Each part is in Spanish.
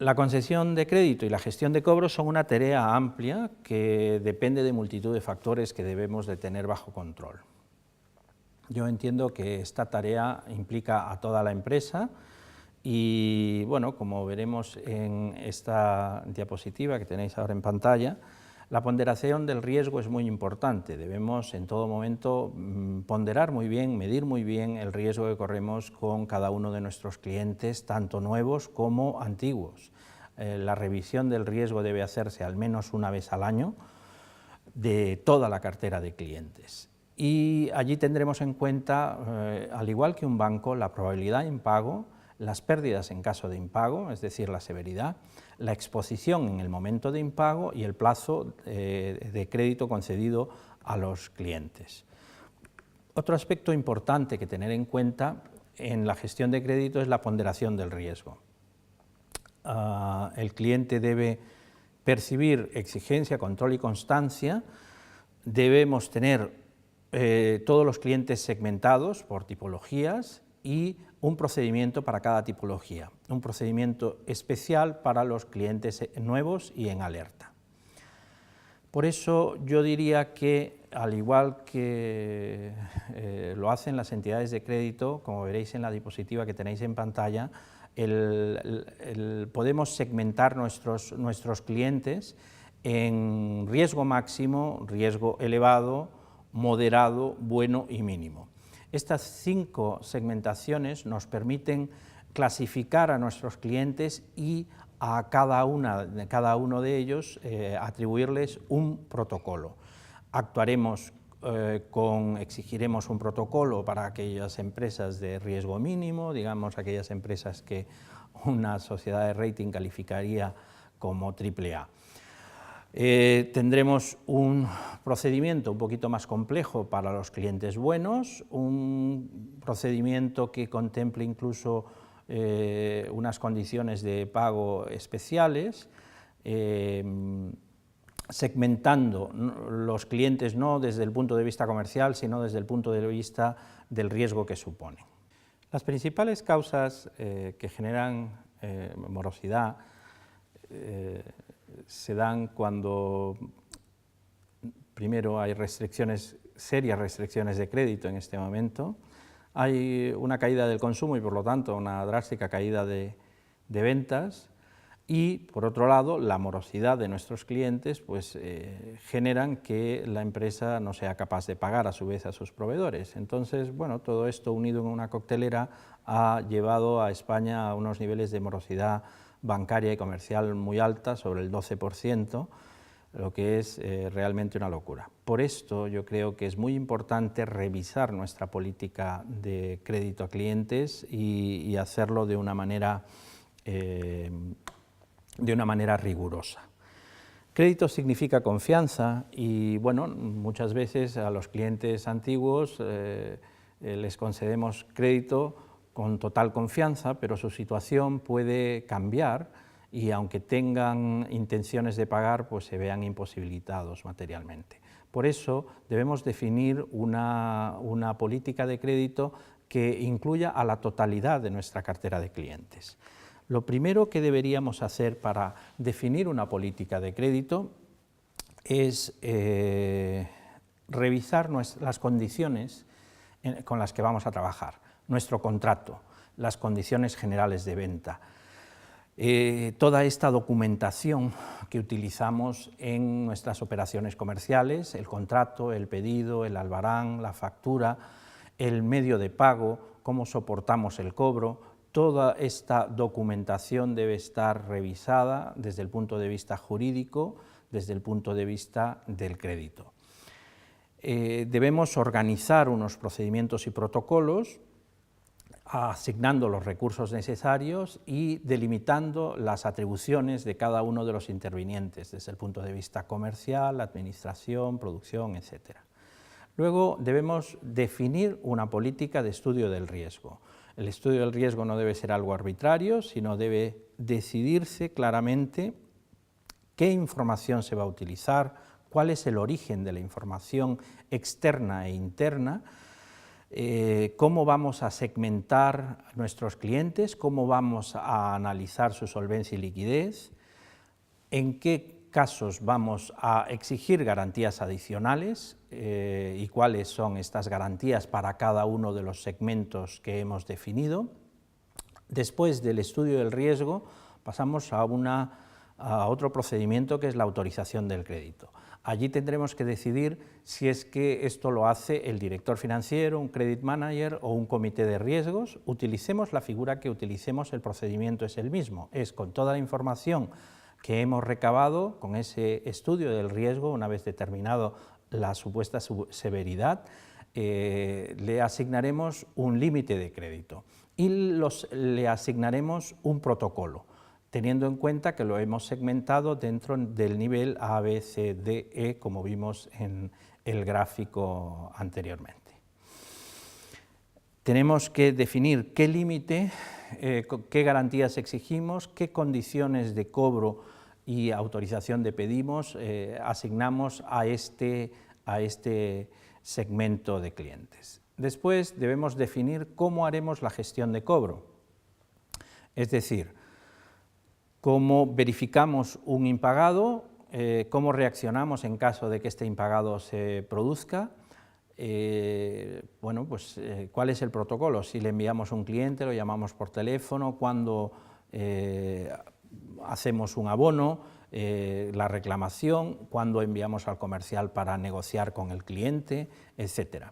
La concesión de crédito y la gestión de cobros son una tarea amplia que depende de multitud de factores que debemos de tener bajo control. Yo entiendo que esta tarea implica a toda la empresa y, bueno, como veremos en esta diapositiva que tenéis ahora en pantalla, la ponderación del riesgo es muy importante. Debemos en todo momento ponderar muy bien, medir muy bien el riesgo que corremos con cada uno de nuestros clientes, tanto nuevos como antiguos. La revisión del riesgo debe hacerse al menos una vez al año de toda la cartera de clientes. Y allí tendremos en cuenta, al igual que un banco, la probabilidad de impago, las pérdidas en caso de impago, es decir, la severidad, la exposición en el momento de impago y el plazo de crédito concedido a los clientes. Otro aspecto importante que tener en cuenta en la gestión de crédito es la ponderación del riesgo. El cliente debe percibir exigencia, control y constancia. Debemos tener todos los clientes segmentados por tipologías y un procedimiento para cada tipología, un procedimiento especial para los clientes nuevos y en alerta. Por eso yo diría que, al igual que lo hacen las entidades de crédito, como veréis en la diapositiva que tenéis en pantalla, podemos segmentar nuestros clientes en riesgo máximo, riesgo elevado, moderado, bueno y mínimo. Estas 5 segmentaciones nos permiten clasificar a nuestros clientes y a cada uno de ellos atribuirles un protocolo. Exigiremos un protocolo para aquellas empresas de riesgo mínimo, digamos aquellas empresas que una sociedad de rating calificaría como AAA. Tendremos un procedimiento un poquito más complejo para los clientes buenos, un procedimiento que contemple incluso unas condiciones de pago especiales, segmentando los clientes no desde el punto de vista comercial, sino desde el punto de vista del riesgo que suponen. Las principales causas que generan morosidad se dan cuando, primero, hay serias restricciones de crédito en este momento, hay una caída del consumo y, por lo tanto, una drástica caída de ventas, y, por otro lado, la morosidad de nuestros clientes pues, generan que la empresa no sea capaz de pagar a su vez a sus proveedores. Entonces, bueno, todo esto unido en una coctelera ha llevado a España a unos niveles de morosidad bancaria y comercial muy alta, sobre el 12%, lo que es realmente una locura. Por esto yo creo que es muy importante revisar nuestra política de crédito a clientes y hacerlo de una manera rigurosa. Crédito significa confianza y, bueno, muchas veces a los clientes antiguos les concedemos crédito con total confianza, pero su situación puede cambiar y, aunque tengan intenciones de pagar, pues se vean imposibilitados materialmente. Por eso debemos definir una política de crédito que incluya a la totalidad de nuestra cartera de clientes. Lo primero que deberíamos hacer para definir una política de crédito es revisar las condiciones con las que vamos a trabajar, nuestro contrato, las condiciones generales de venta, toda esta documentación que utilizamos en nuestras operaciones comerciales, el contrato, el pedido, el albarán, la factura, el medio de pago, cómo soportamos el cobro. Toda esta documentación debe estar revisada desde el punto de vista jurídico, desde el punto de vista del crédito. Debemos organizar unos procedimientos y protocolos, asignando los recursos necesarios y delimitando las atribuciones de cada uno de los intervinientes, desde el punto de vista comercial, administración, producción, etc. Luego debemos definir una política de estudio del riesgo. El estudio del riesgo no debe ser algo arbitrario, sino debe decidirse claramente qué información se va a utilizar, cuál es el origen de la información externa e interna, cómo vamos a segmentar a nuestros clientes, cómo vamos a analizar su solvencia y liquidez, en qué casos vamos a exigir garantías adicionales y cuáles son estas garantías para cada uno de los segmentos que hemos definido. Después del estudio del riesgo pasamos a otro procedimiento que es la autorización del crédito. Allí tendremos que decidir si es que esto lo hace el director financiero, un credit manager o un comité de riesgos. Utilicemos la figura que utilicemos, el procedimiento es el mismo, es con toda la información que hemos recabado con ese estudio del riesgo, una vez determinado la supuesta severidad, le asignaremos un límite de crédito y le asignaremos un protocolo, teniendo en cuenta que lo hemos segmentado dentro del nivel A, B, C, D, E, como vimos en el gráfico anteriormente. Tenemos que definir qué límite, qué garantías exigimos, qué condiciones de cobro y autorización de pedimos asignamos a este segmento de clientes. Después debemos definir cómo haremos la gestión de cobro, es decir, cómo verificamos un impagado, cómo reaccionamos en caso de que este impagado se produzca, bueno, pues, cuál es el protocolo, si le enviamos a un cliente, lo llamamos por teléfono, cuándo hacemos un abono, la reclamación, cuándo enviamos al comercial para negociar con el cliente, etc.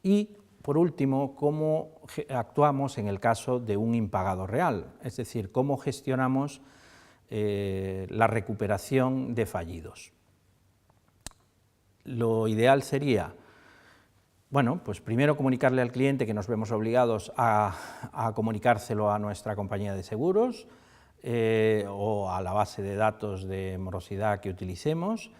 Y, por último, cómo actuamos en el caso de un impagado real, es decir, cómo gestionamos la recuperación de fallidos. Lo ideal sería, bueno, pues primero comunicarle al cliente que nos vemos obligados a comunicárselo a nuestra compañía de seguros o a la base de datos de morosidad que utilicemos.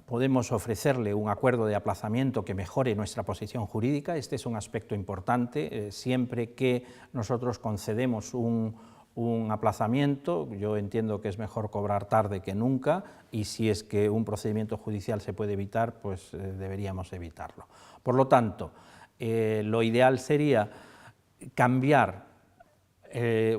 Podemos ofrecerle un acuerdo de aplazamiento que mejore nuestra posición jurídica. Este es un aspecto importante. Siempre que nosotros concedemos un aplazamiento, yo entiendo que es mejor cobrar tarde que nunca, y si es que un procedimiento judicial se puede evitar, pues deberíamos evitarlo. Por lo tanto, lo ideal sería cambiar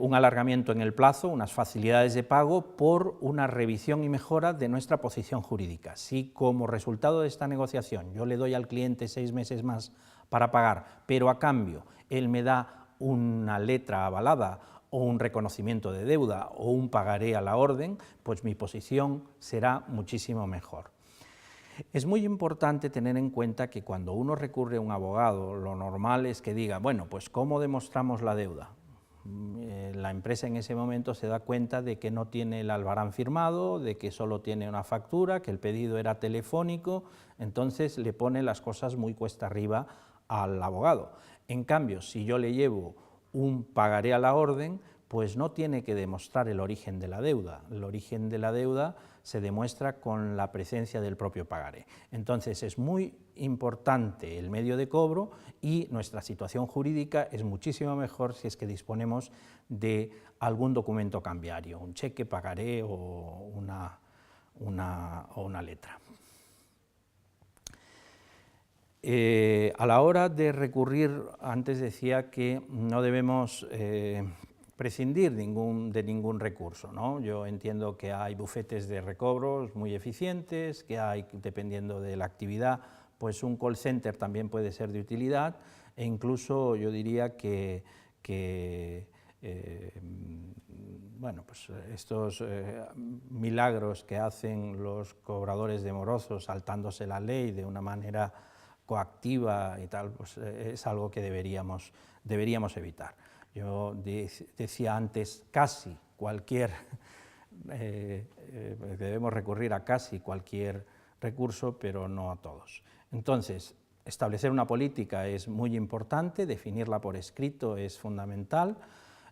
un alargamiento en el plazo, unas facilidades de pago, por una revisión y mejora de nuestra posición jurídica. Si como resultado de esta negociación yo le doy al cliente 6 meses más para pagar, pero a cambio él me da una letra avalada o un reconocimiento de deuda o un pagaré a la orden, pues mi posición será muchísimo mejor. Es muy importante tener en cuenta que cuando uno recurre a un abogado, lo normal es que diga, bueno, pues ¿cómo demostramos la deuda? La empresa en ese momento se da cuenta de que no tiene el albarán firmado, de que solo tiene una factura, que el pedido era telefónico, entonces le pone las cosas muy cuesta arriba al abogado. En cambio, si yo le llevo un pagaré a la orden, pues no tiene que demostrar el origen de la deuda. El origen de la deuda se demuestra con la presencia del propio pagaré. Entonces es muy importante el medio de cobro y nuestra situación jurídica es muchísimo mejor si es que disponemos de algún documento cambiario, un cheque, pagaré o una letra. A la hora de recurrir, antes decía que no debemos prescindir de ningún recurso, ¿no? Yo entiendo que hay bufetes de recobros muy eficientes, que hay, dependiendo de la actividad, pues un call center también puede ser de utilidad, e incluso yo diría que bueno, pues estos milagros que hacen los cobradores de morosos saltándose la ley de una manera coactiva y tal, pues es algo que deberíamos evitar. Yo decía antes, casi cualquier, debemos recurrir a casi cualquier recurso, pero no a todos. Entonces, establecer una política es muy importante, definirla por escrito es fundamental,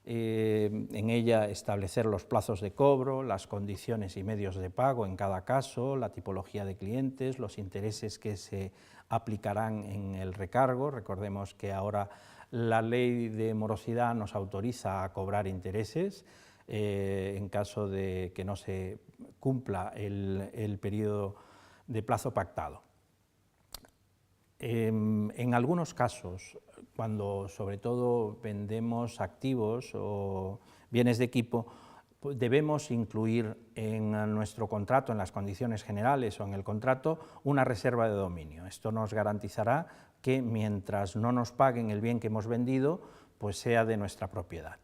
en ella establecer los plazos de cobro, las condiciones y medios de pago en cada caso, la tipología de clientes, los intereses que se aplicarán en el recargo. Recordemos que ahora la ley de morosidad nos autoriza a cobrar intereses en caso de que no se cumpla el periodo de plazo pactado. En algunos casos, cuando sobre todo vendemos activos o bienes de equipo, debemos incluir en nuestro contrato, en las condiciones generales o en el contrato, una reserva de dominio. Esto nos garantizará que mientras no nos paguen el bien que hemos vendido, pues sea de nuestra propiedad.